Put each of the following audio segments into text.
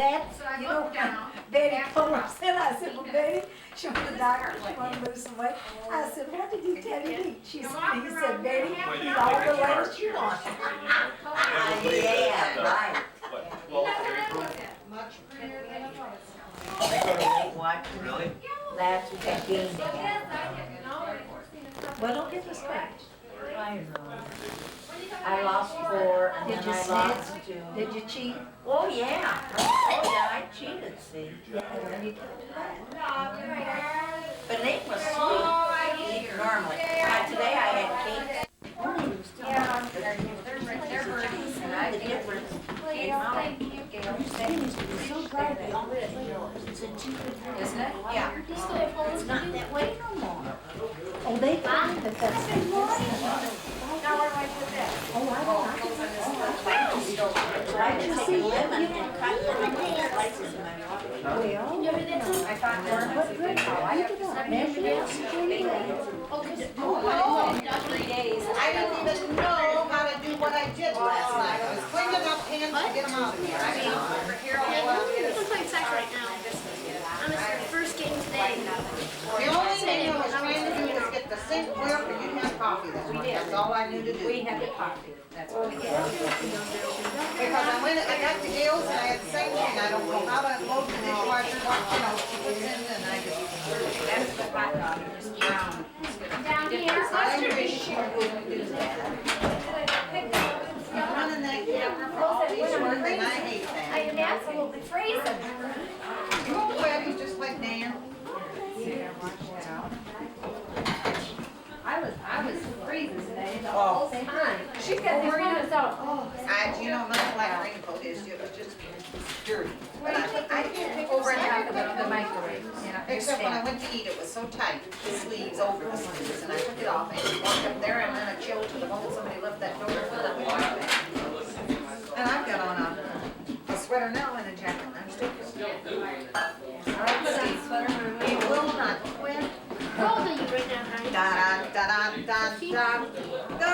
That's, you know, Betty told her, said, I said, well, Betty, she went to the doctor, she wanted to lose some weight. I said, what did he tell you to eat? He said, Betty, eat all the lettuce you want. Yeah, right. Much prettier than it was. What? Really? That's what that bean had. Well, don't get discouraged. I know. I lost 4 and then I lost 2. Did you cheat? Oh, yeah. Oh, yeah, I cheated, see. Yeah, and then you can't do that. But Nate was sweet. Normally. Today I had cake. Yeah, they're birdies. And I did difference. Thank you. So glad they all read yours. Isn't it? Yeah. It's not that way no more. Oh, they find that that's the Now where do I put that? Oh, I don't know. I just see lemon and cut lemon slices in my water. Well, I thought there what was good? Measure it. 3 days. I didn't even know how to do what I did last night. I was cleaning up hands to get them out of here. I mean, I'm playing sex right now. I'm at the first game today. the only thing I was trying to do was get the sink clear for you to have coffee this morning. That's all I knew to do. We had the coffee. That's what we did. Because I got to Gail's and I had the same thing. I don't know how to load the dishwasher, what, you know, she puts in and I just. That's the hot dog, just brown. Down here. She wouldn't do that. Running that camera for all these work and I hate I that. am absolutely freezing. You won't wet, he's just like Dan. I was freezing today the whole time. She's got these windows out. You know, my black raincoat is just dirty. But I can't Over and out of the microwave. except when I went to eat, it was so tight, the sleeves over the sleeves, and I took it off and walked up there and then I chilled to the moment somebody left that door open. And I've got on a sweater now and a jacket, and I'm still we will not quit. How old are you right now, honey? Da da da da da da.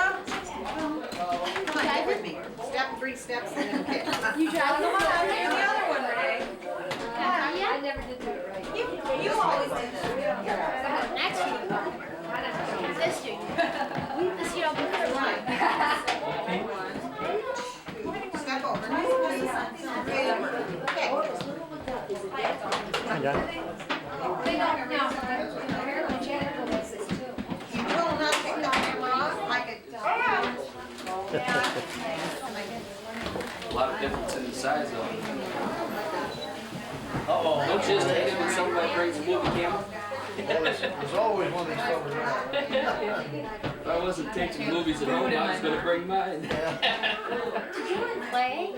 Come on, get with me. Step 3 steps and then kick. You drive the The other one, Ray. Yeah. I never did do it right. You always did that. Next year. This year. This year I'll be 31. Step over. Straight over. Okay. Hi, John. You will not take the camera off like it. A lot of difference in the size of them. Uh-oh. Don't you just hate it when somebody brings a movie camera? There's always one of these covers around. If I wasn't taking movies at home, I was gonna bring mine. Did you want to play?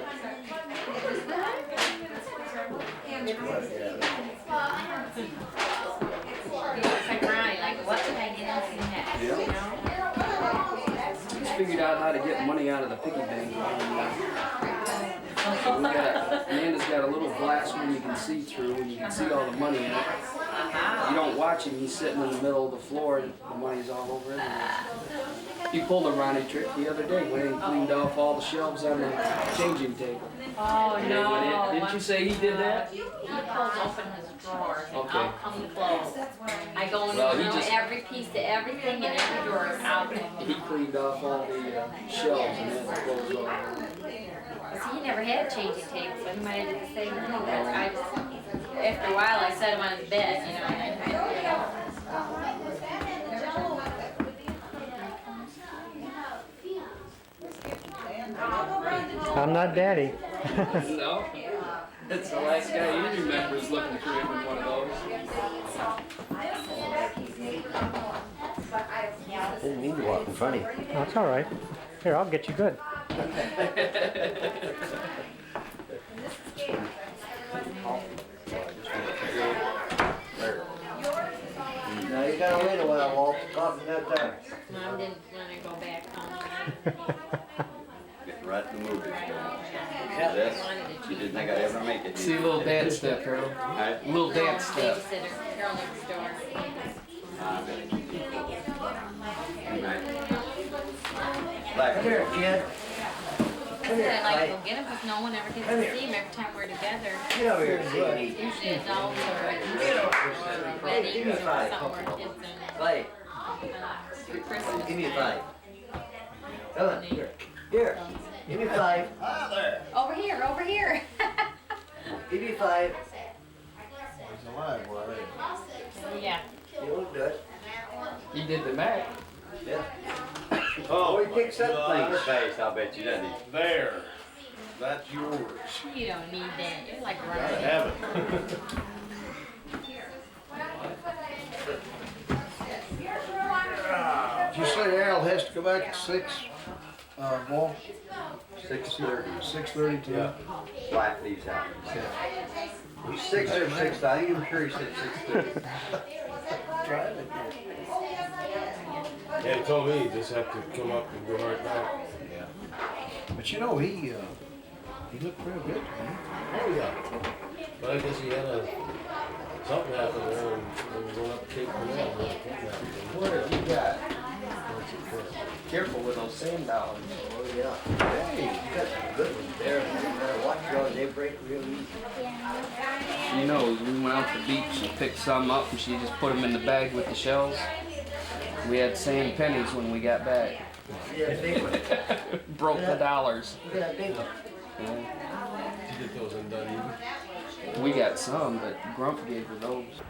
It's like Ronnie, like what can I get into next, you know? Just figured out how to get money out of the piggy bank. So Amanda's got a little glass one you can see through, and you can see all the money in it. You don't watch him, he's sitting in the middle of the floor, and the money's all over it. He pulled a Ronnie trick the other day, went in and cleaned off all the shelves on the changing table. Oh, And then when no. didn't you say he did that? He pulls open his drawers and Okay. out come the clothes. I go Well, he through just- every piece of everything in every drawer out. He cleaned off all the shelves and then the clothes all over. See, he never had a changing table, so he might have did the same thing. I just, after a while, I set him on his bed, you know. I'm not daddy. No? It's the last guy you remember is looking for him in one of those. Didn't mean to walk in front of you. That's all right. Here, I'll get you good. Now you gotta wait a while, Walt. Coffee not there. Mom didn't want to go back home. Getting right to the movies. This, she didn't think I'd ever make it. See a little dance step, Harold. Right? A little dance step. Babysitter, Carol next door. Black. Come here, kid. said, I like, we'll get them because no one ever gets to see them every time we're together. Get over here, Clay. Usually adults or weddings or something where kids and Clay, Christmas. give me a time. 5. Come on, here. Here, give me 5. Over here, over here. Give me 5. He's alive, boy. Yeah. You look good. He did the math. Yeah. Oh, he kicks up things. face, I bet you, doesn't he? There, that's yours. You don't need that. You're like Gotta running. have it. Did you say Al has to go back at 6, Walt? 6:30. 6:30 to Yeah. Wife leaves out. 6 or 6, I think I'm sure he said 6:30. Yeah, he told me you just have to come up and go right back. Yeah. But you know, he looked pretty good to me. Oh, yeah. But I guess he had something happened there and they were going up Cape Canaveral. What have you got? Careful with those sand dollars. Oh, yeah. Hey, you got some good ones there. You better watch those, they break real easy. She knows. We went out to the beach, she picked some up and she just put them in the bag with the shells. We had sand pennies when we got back. Yeah, big one. Broke the dollars. Look at that big one. Yeah. Did you get those in Dunedin? We got some, but Grump gave her those.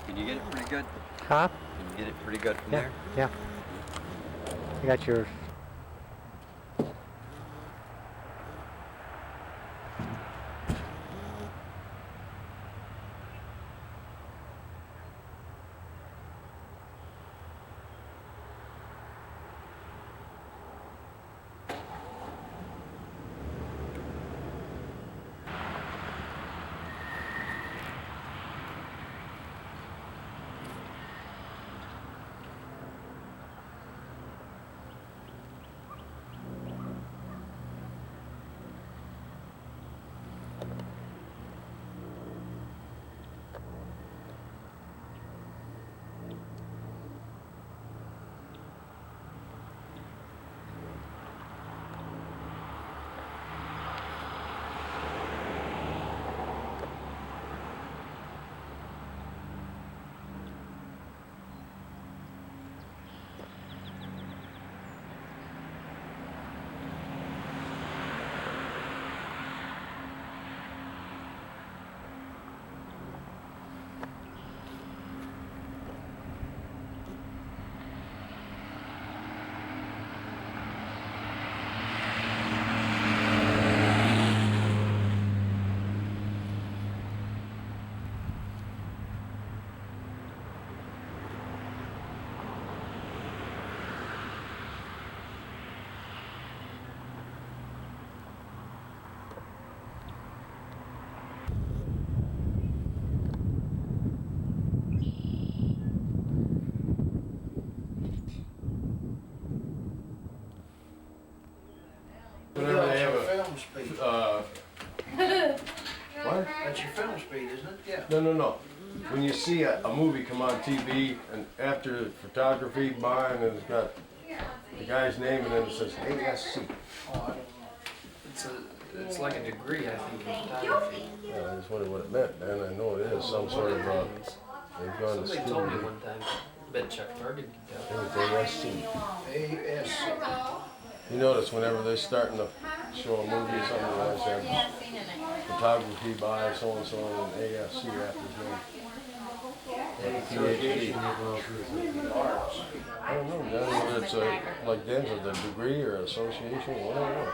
Can you get it pretty good? Huh? Can you get it pretty good from Yeah, there? yeah. You got yours. What? That's your film speed, isn't it? Yeah. No. When you see a movie come on TV and after the photography by and it's got the guy's name and then it says ASC. It's like a degree, I think, in photography. Yeah, I just wondered what it meant, and I know it is some sort of, they've gone to Somebody school. told me one time. Bet Chuck Bergen could tell. It's ASC. ASC. You notice whenever they're starting to show a movie or something, they always have photography by so-and-so and ASC after his name. PhD. I don't know, Dan, whether it's like Dan's a degree or association, I don't know.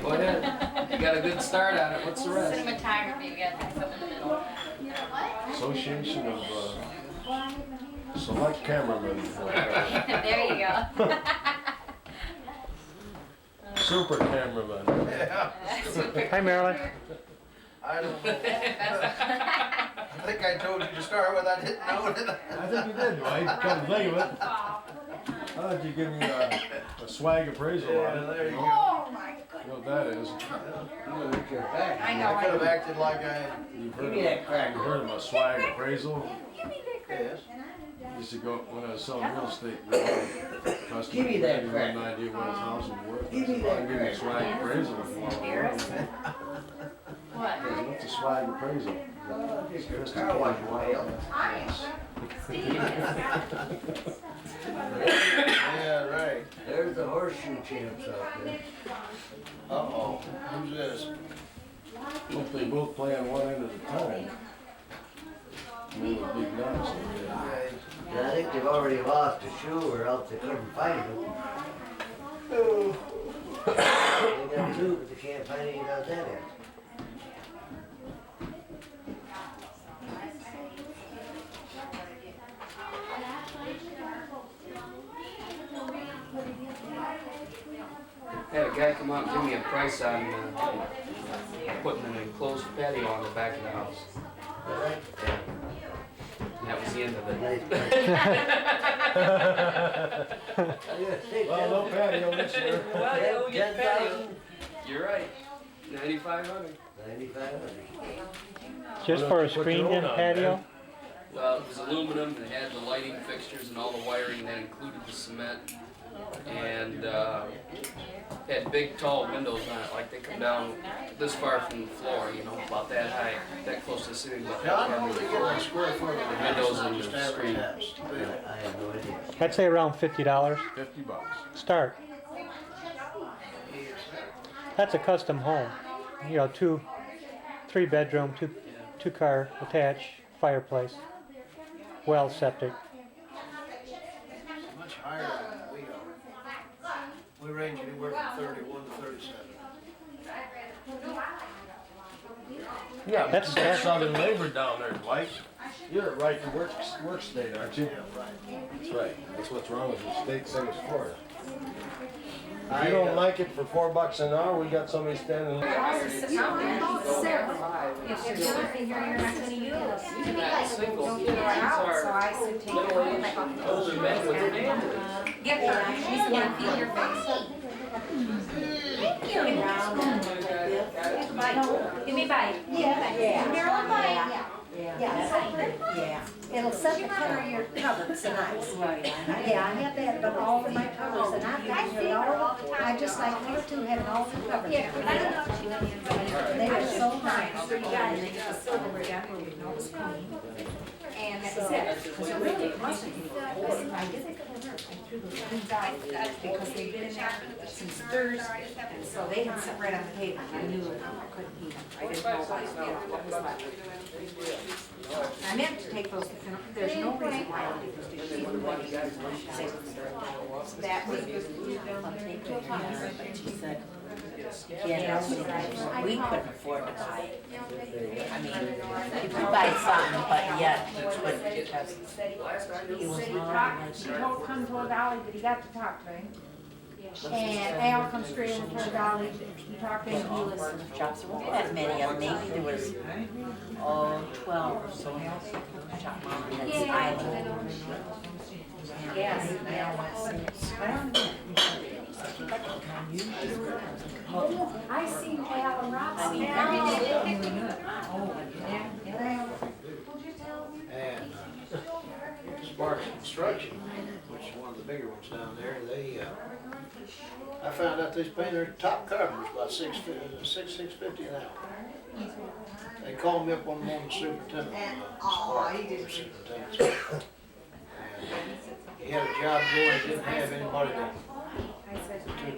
Go ahead. You got a good start on it. What's the rest? Cinematography, we got something in the middle. Association of Select Cameramen. There you go. Super cameraman. Hi, Marilyn. I don't know. I think I told you to start with, I didn't know it. I think you did, Dwight. Come to think of it. How did you give me a swag appraisal on it? There you go. Oh my goodness. You know what that is? I know. I could have acted like I, You've heard of a swag appraisal? yes. Used to go, when I was selling real estate, customer Give me that didn't crack. have an idea what his house was worth. Give me I said, that I'll give you a crack. swag appraisal. What? What's a swag appraisal? Car wash whale. Yeah, right. There's the horseshoe champs out there. Uh-oh, who's this? Hope they both play on one end at a time. They were big nuts. Yeah, I think they've already lost a shoe or else they couldn't find them. They got two, but they can't find any on that end. Had a guy come out and give me a price on putting an enclosed patio on the back of the house. And that was the end of it. Well, no patio this year. Well, you get patio. You're right. 9,500. 9,500. Just for a screened-in patio? Well, it was aluminum, and it had the lighting fixtures and all the wiring that included the cement. And had big tall windows on it, like they come down this far from the floor, you know, about that high, that close to the ceiling, about that John, far what from do the they get floor. on a square foot of The the windows house? and the screen. I have no idea. I'd say around $50. $50. Start. That's a custom home. You know, three bedroom, two car attached, fireplace, well septic. Much higher than we are. We range anywhere from 31 to 37. Yeah, That's- that's Southern labor down there, Dwight. You're a right to work state, aren't you? Yeah, right. That's right. That's what's wrong with the state, same as Florida. If you don't like it for $4 an hour, we got somebody standing. If there's anything here you're not gonna use, That single, don't these throw it out, so are I said take it home. middle-aged, older men with families. Get her, she's gonna feed your face. Thank you. Give me a bite. Yeah. Marilyn, bye. Yeah. Yeah. It'll set the color of your cupboard so nice. Yeah, I have that, but all of my covers, and I've got here all, I just like her to have all the covers. They are so nice. So you got it, the silverware down where we know it's clean. And that's it, because it really wasn't. If I did it, I threw those things out, because they've been in there since Thursday, and so they had sat right on the table, I knew I couldn't eat them, I didn't know what was left. I meant to take those to Finn, there's no reason why I would do those dishes. That was, Yeah, we couldn't afford to buy it. I mean, you could buy something, but yet you couldn't because he was wrong. She told come to a dolly, but he got to talk to him. And Al come straight in for a dolly, he talked to him, he was. Shops, there wasn't that many of them, maybe there was, 12 or so shops on this island. Yes. I seen Al and Rob. I mean, every day. Oh, yeah. And Sparks Construction, which is one of the bigger ones down there, I found out they's paying their top carpenters about $650 an hour. They called me up one morning, superintendent, superintendent. He had a job going, he didn't have anybody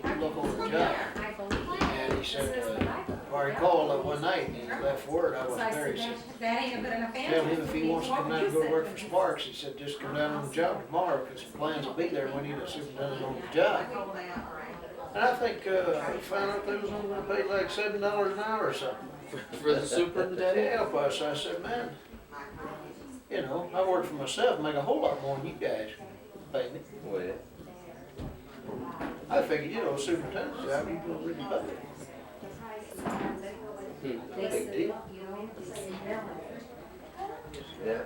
to look over the job. And he said, or he called one night and he left word, I wasn't there, he said, tell him if he wants to come down and go to work for Sparks, he said, just come down on the job tomorrow, because the plans will be there, we need a superintendent on the job. And I think, I found out they was only gonna pay like $7 an hour or something. For the superintendent? Yeah, but so I said, man, you know, I work for myself, make a whole lot more than you guys pay me. Well, yeah. I figured, you know, superintendent's job, you don't really pay me. Big deal. Yeah.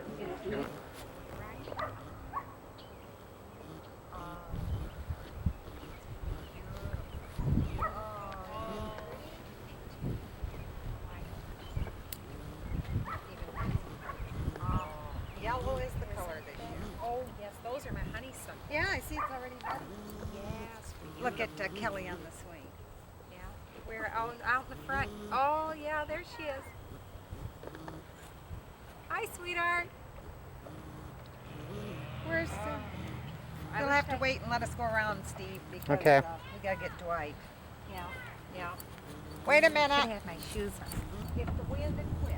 Yellow is the color this year. Oh, yes, those are my honeysuckle. Yeah, I see it's already done. Yes. Look at Kelly on the swing. Yeah. We're out in the front. Oh, yeah, there she is. Hi, sweetheart. Where's You'll have to wait and let us go around, Steve, because Okay. We gotta get Dwight. Yeah, yeah. Wait a Should minute. have my shoes on. If the wind and quit.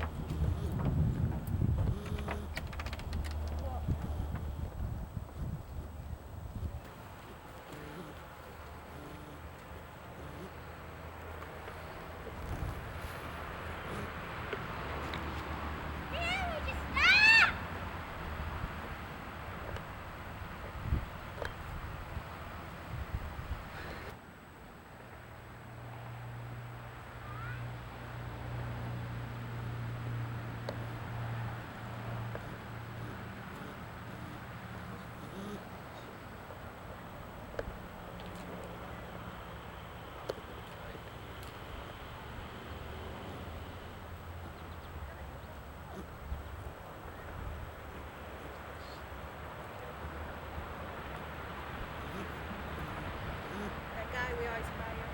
That guy we always buy her.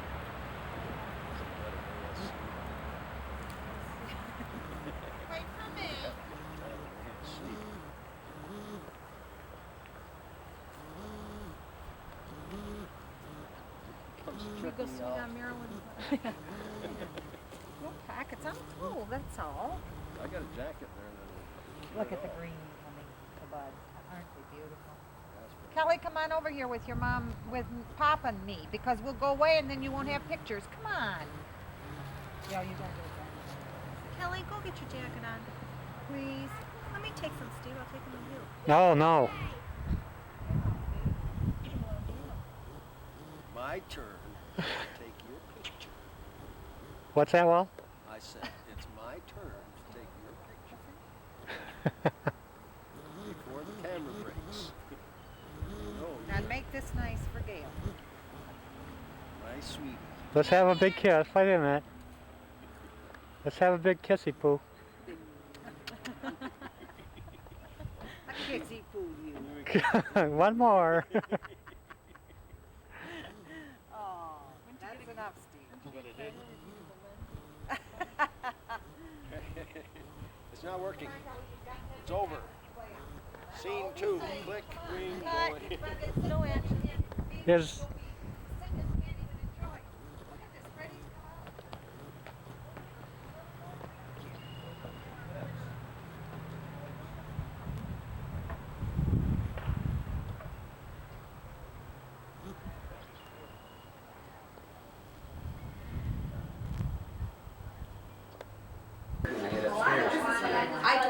Wait for me. Should we go swing on Marilyn? No pockets, I'm cool, that's all. I got a jacket there. Look at the green coming to bud. Aren't they beautiful? Kelly, come on over here with your mom, with Papa and me, because we'll go away and then you won't have pictures. Come on. Yeah, you gotta go. Kelly, go get your jacket on. Please. Let me take some, Steve. I'll take them to you. No, no. My turn to take your picture. What's that, Wal? I said, it's my turn to take your picture. Before the camera breaks. No, And make this nice for Gail. my sweetie. Let's have a big kiss. Wait a minute. Let's have a big kissy poo. A kissy poo, you. One more. Oh, that's enough, Steve. But it didn't. It's not working. It's over. Scene 2. Click. Green. Cut. No action. Is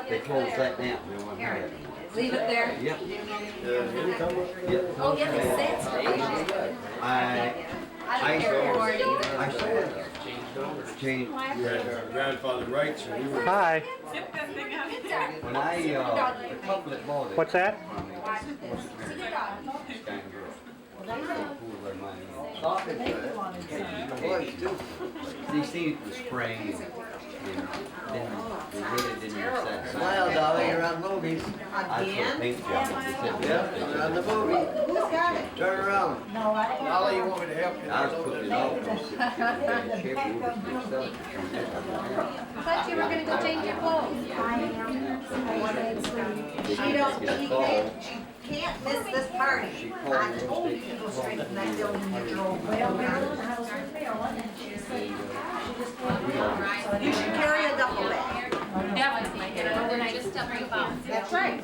They closed that down, they won't have it. Leave it there. Yep. Yep. Oh, yeah, it says. I I saw don't care for it it. either. I saw it. Change. Grandfather rights, and we were. Hi. When I, the couple that bought it. What's that? These things were spraying and then they really didn't use that. Smile, Dolly, you're on movies. I put a paint job. Yeah, you're on the movie. Who's got it? Turn around. Ollie, you want me to help you? I was putting it off. I thought you were gonna go change your clothes. She can't miss this party. I told you to go straight from that building you drove. Well, Marilyn House with Marilyn, and she said, she just told me. You should carry a duffel bag. That was my head. When I just tell her about. That's right.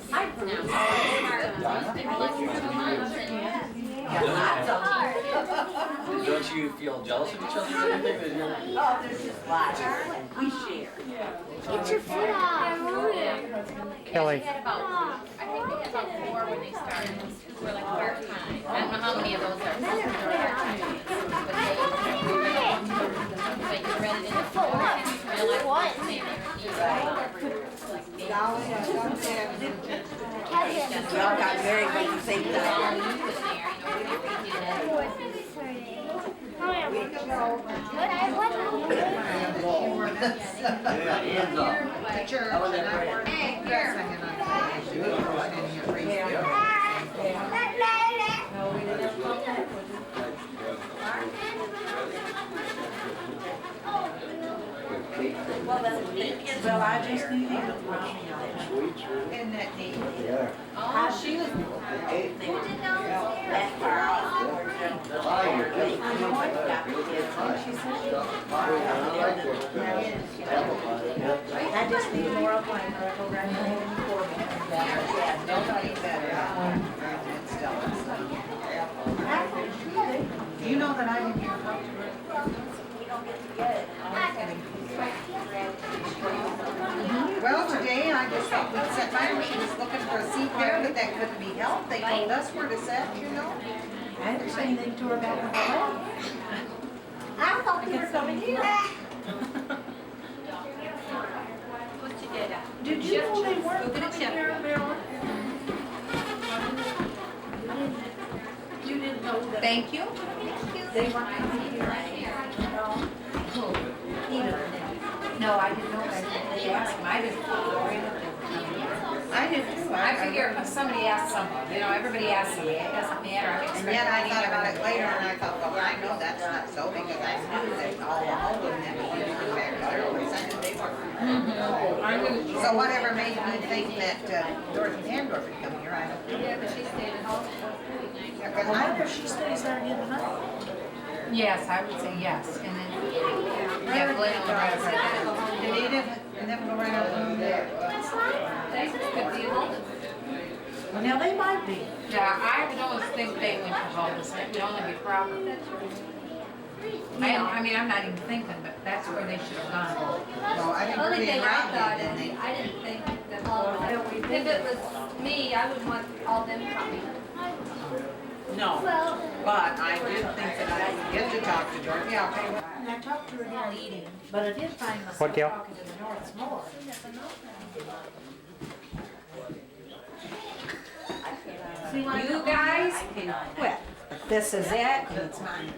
Don't you feel jealous of each other or anything? Oh, there's just lots. We share. Get your foot off. Kelly. I think they had about 4 when they started, who were like part-time. I don't know how many of those are part-time. But you read it in the floor and realized what they We all got married when you say that. Hands up. To church, and I worked singing on Well, I just knew you. Isn't that neat? Yeah. Oh, she was. That far off. I just need more of mine, or I'll go right home and pour me. Yeah, nobody better. Do you know that I didn't hear about you? Well, today I just thought we'd set by her. She was looking for a seat there, but that couldn't be helped. They told us where to sit, you know? I didn't say anything to her about the wedding. I thought you were coming here. Did you know they weren't coming here, Marilyn? You didn't know that. Thank you. They weren't coming here. No, I didn't know that. They asked me. I didn't know. I did too. I figure if somebody asks someone, you know, everybody asks somebody, it doesn't matter. I And yet I thought about it later and I thought, well, I know that's not so because I knew that all the home and them were back there. I knew they were. So whatever made me think that Dorothy Dandorf would come here, I don't know. Yeah, but she stayed at home. I wonder if she stays there again tonight. Yes, I would say yes, and then, yeah, Glenn will drive her. Did Edith and them go right out there? That's a good deal. Now, they might be. Yeah, I would always think they went to Hollis, it would only be proper. I mean, I'm not even thinking, but that's where they should have gone. Well, I didn't Only really thing I around thought it, is, didn't I didn't think that if it was me, I would want all them coming. No, but I did think that I would get to talk to Dorothy. I'll tell you what. And I talked to her down eating, but I did find myself What, Gail? talking to the Norths more. You guys can quit. This is it, and it's mine.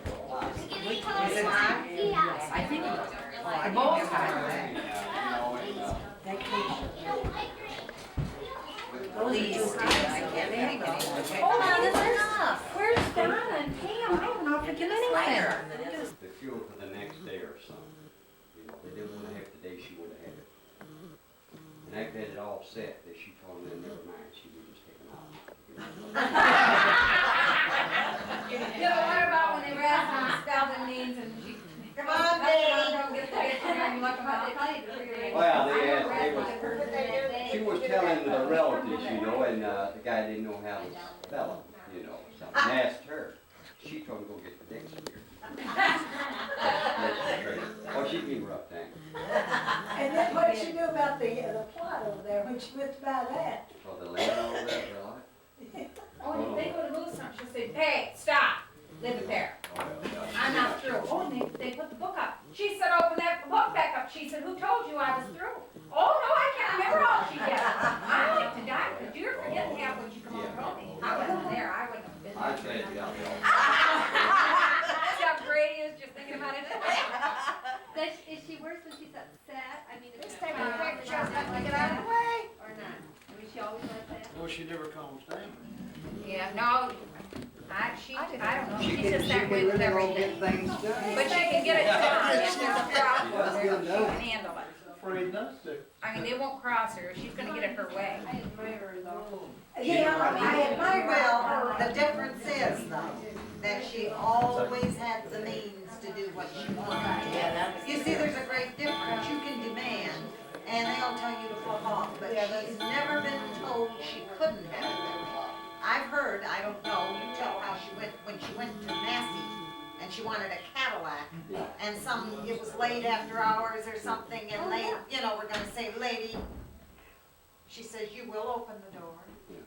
Is it mine? Yes. I think it was. I both tired. Please, I can't think of anything. Hold on, this is enough. Where's Donna and Pam? I don't know if we can anything. The fuel for the next day or something. You know, they didn't want to have the day she would have had it. And I had it all set that she told me, never mind, she would just take it off. Yeah, but what about when they were asking to spell the names and she. Come on, baby. Well, she was telling the relatives, you know, and the guy didn't know how to spell it, you know, so I asked her. She told him to go get the dictionary. Oh, she'd be rough, thank you. And then what did she do about the plot over there when she went to buy that? For the land over there, right? Oh, and if they go to move something, she'll say, hey, stop, leave it there. I'm not through. Oh, and they put the book up. She said, open that book back up. She said, who told you I was through? Oh, no, I can't remember all she did. I like to die, because you're forgetting half what you come on told me. I wasn't there. I wouldn't have been there. I'd say, yeah. See how Grady is just thinking about it. Is she worse when she's upset? I mean, Just is take it a quick shot and get out of the way. or not? I mean, she always like that. Well, she never calms down. Yeah, no, I don't know. She She's can, just she that can way with really all everything. get things done. But she can get it done. If there's a problem, She does get it she done. can handle it. Afraid not to. I mean, they won't cross her. She's gonna get it her way. I admire her though. Yeah, I admire Well, the difference is though, that she always had the means to do what she wanted. You see, there's a great difference. You can demand, and they'll tell you to fuck off, but she's never been told she couldn't have it that way. I've heard, I don't know, you tell how she went, when she went to Massey, and she wanted a Cadillac, and it was late after hours or something, and they, were gonna say, lady, she says, you will open the door.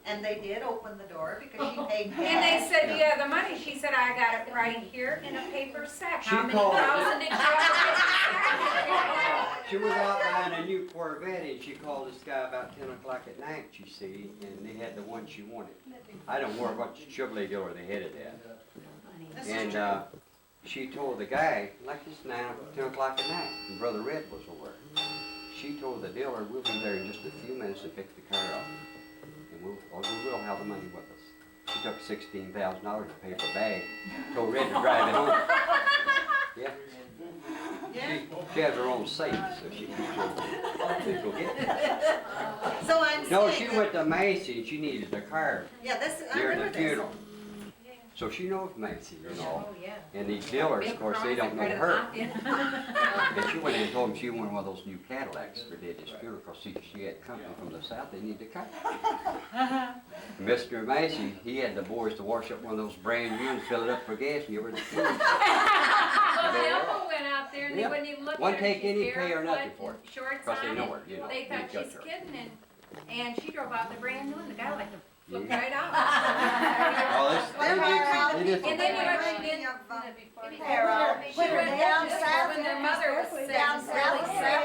And they did open the door because she paid cash. And they said, yeah, the money, she said, I got it right here in a paper sack. How many thousand did you have? She was out buying a new Corvette and she called this guy about 10 o'clock at night, you see, and they had the one she wanted. I don't worry what Chevrolet dealer they had it at. And she told the guy, like this now, 10 o'clock at night, and Brother Red was over. She told the dealer, we'll be there in just a few minutes to pick the car up. And we'll have the money with us. She took $16,000 to pay for a bag, told Red to drive it home. Yeah. She has her own safe, so she keeps her things will get it. So I'm No, saying. she went to Macy and she needed a car Yeah, I during remember the this. funeral. So she knows Macy, Oh, yeah. And these dealers, of course, they don't know her. And she went in and told him she wanted one of those new Cadillacs for Daddy's funeral, because she had company from the south, they needed a car. Mr. Macy, he had the boys to wash up one of those brand new and fill it up for gas and give her the keys. Well, the uncle went out there and they wouldn't even look at her. Wouldn't take She's any pay or nothing barefoot for it, and shorts because they on, know and her, you know. They thought they she's judge her. kidding, and she drove out in the brand new and the guy like to flip right out. Oh, they did And then you know what she did? She went down south when their mother was sick, really sick.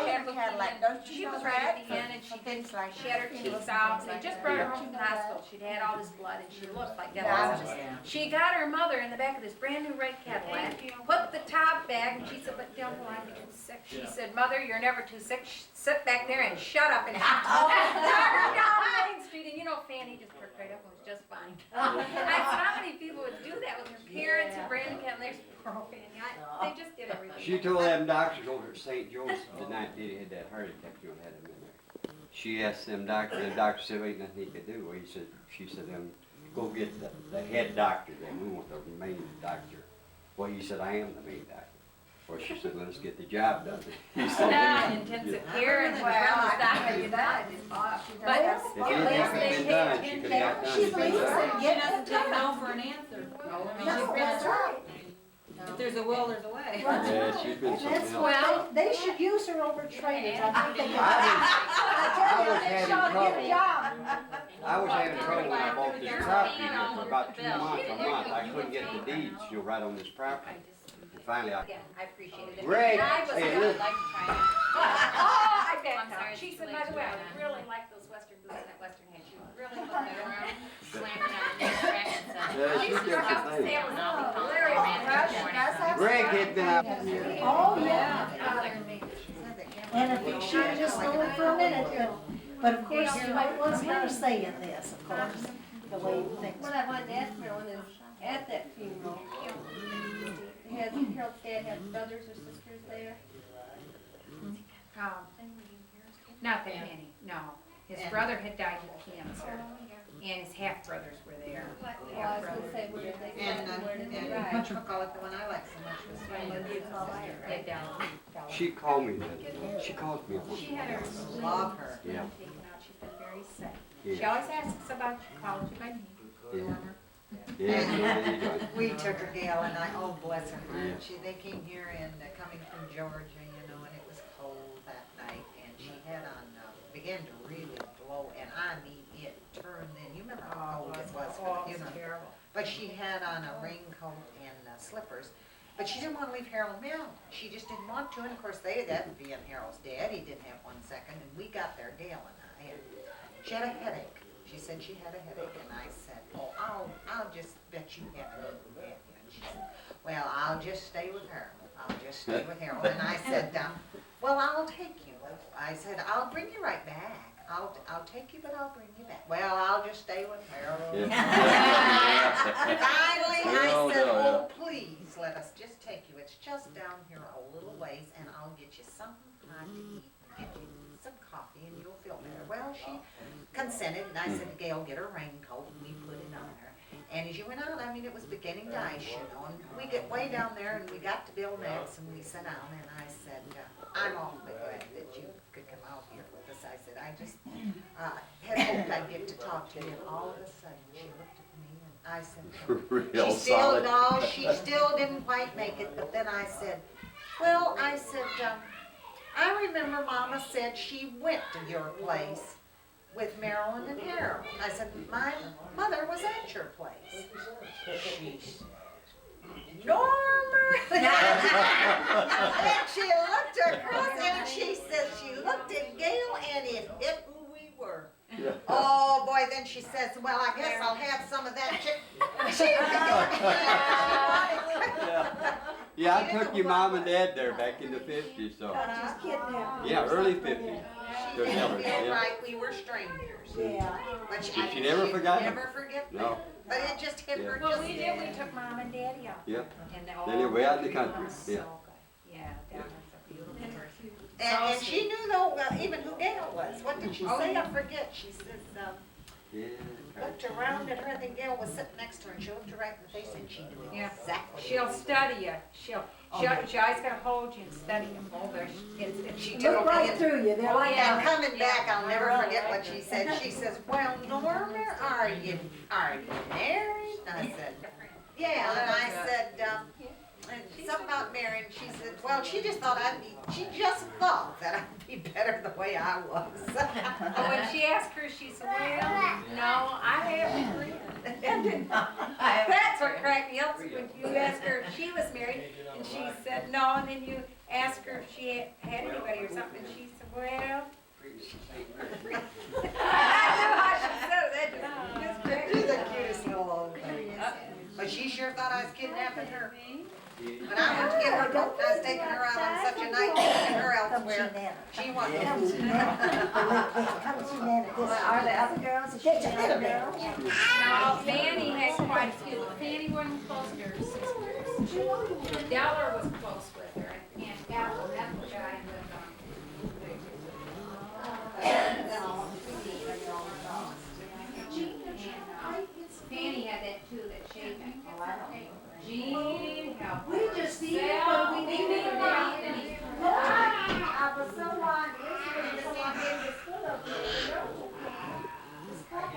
She was right at the end and she had her teeth out. They just brought her home from the hospital. She'd had all this blood and she looked like that. She got her mother in the back of this brand new red Cadillac, put the top back, and she said, but don't I'm too sick. She said, Mother, you're never too sick. Sit back there and shut up. And she took her down Main Street. And you know, Fanny just perked right up and was just fine. I said, how many people would do that with their parents and brand new Cadillac? There's poor Fanny. They just did everything. She told them doctors over at St. Joe's the night Daddy had that heart attack, you know, had him in there. She asked them doctors, the doctor said, well, ain't nothing he could do. She said, go get the head doctor then, we want the main doctor. Well, he said, I am the main doctor. Well, she said, let's get the job done. He said, Intensive care and wellness doctor, you died. But if anything had been done, she could have got done. She believes in getting it done. No for an answer. No, that's right. If there's a will, there's a way. Yeah, she's been something That's else. why they should use her over trainers. I think they could. I was having Get a trouble. job. I was having trouble when I bought this property here for about 2 months, a month. I couldn't get the deeds, right on this property. And finally, again, I appreciated it. Greg, And I was hey, really look. like to try it. Oh, I bet I'm not. sorry, She it's said, too by late the way, to I go really like those Western boots and that Western hat. She really looked Look good. around, slamming on the track and stuff. Yeah, She she did struck some up the things. sale. I'll be calling Larry, her man Rush, this morning. that's how- Greg had been out. Oh, yeah. And if you should just know it for a minute, but of course, it was her saying this, of course, the way things. What I wanted to ask Marilyn is, at that funeral, Harold's dad have brothers or sisters there? Not that many, no. His brother had died of cancer, and his half-brothers were there. Well, I was gonna say, where did they where did they And ride? whatchamacallit, the one I like so much was They down. She called me that. She called me. She had her spleen Love her. Yeah. taken out. She's been very sick. Yeah. She always asks about you, calls you by name. Yeah. Yeah, We took her, Gail, and oh, bless her Yeah. heart. They came here and coming from Georgia, and it was cold that night, and she had on, began to really blow, and I mean, it turned in. You remember how cold it was for the funeral? Terrible. But she had on a raincoat and slippers. But she didn't want to leave Harold and Marilyn. She just didn't want to, and of course they, that being Harold's dad, he didn't have 1 second, and we got there, Gail and I, and she had a headache. She said she had a headache, and I said, oh, I'll just bet you haven't eaten, have you? And she said, well, I'll just stay with her. I'll just stay with Harold. And I said, well, I'll take you. I said, I'll bring you right back. I'll take you, but I'll bring you back. Well, I'll just stay with Harold. Finally, I said, oh, please, let us just take you. It's just down here a little ways, and I'll get you something hot to eat, and get you some coffee, and you'll feel better. Well, she consented, and I said to Gail, get her raincoat, and we put it on her. And as you went out, I mean, it was beginning to ice, you know, and we get way down there, and we got to Bill Max, and we sat down, and I said, I'm awfully glad that you could come out here with us. I said, I just had hoped I'd get to talk to you, and all of a sudden, she looked at me, and I said, Real solid. no, she still didn't quite make it, but then I said, well, I said, I remember Mama said she went to your place with Marilyn and Harold. I said, my mother was at your place. She said, Norma! And she looked across and she said, she looked at Gail and it hit who we were. Yeah. Oh boy, then she says, well, I guess I'll have some of that chicken. Yeah, I took your mom and dad there back in the 50s, so. Just kidnapped. Yeah, early 50s. She didn't feel right, we were strangers. Yeah. But Did she never forget? Never forget that. No. But it just hit her Well, just. we did, we took Mom and Daddy out. Yep. And Then they're way out in the country. Yeah. Yeah, that was a beautiful person. And she knew though, even who Gail was. What did she say? I forget. She says, Yeah. looked around at her, and then Gail was sitting next to her, and she looked her right in the face, and she knew Yeah. exactly. She'll study you. She'll always gonna hold you and study you. She Look told right me, through you, they're like yeah. and coming back, I'll never forget what she said. She says, well, Norma, are you married? And I said, yeah, and I said, and something about married, and she said, well, she just thought that I'd be better the way I was. Oh, when she asked her, she said, well, no, I have a friend. That's what cracked me up, when you asked her if she was married, and she said, no, and then you asked her if she had anybody or something, and she said, well. I knew how she said it, that just cracked me She's up. the cutest little old lady. But she sure thought I was kidnapping her. When I went to get her boat, I was taking her out on such a night, taking her elsewhere. She wanted Come to Nana. Are the other girls, is she the other girl? No, Fanny had quite a few. Fanny wasn't close to her sisters. Della was close with her, and Ella.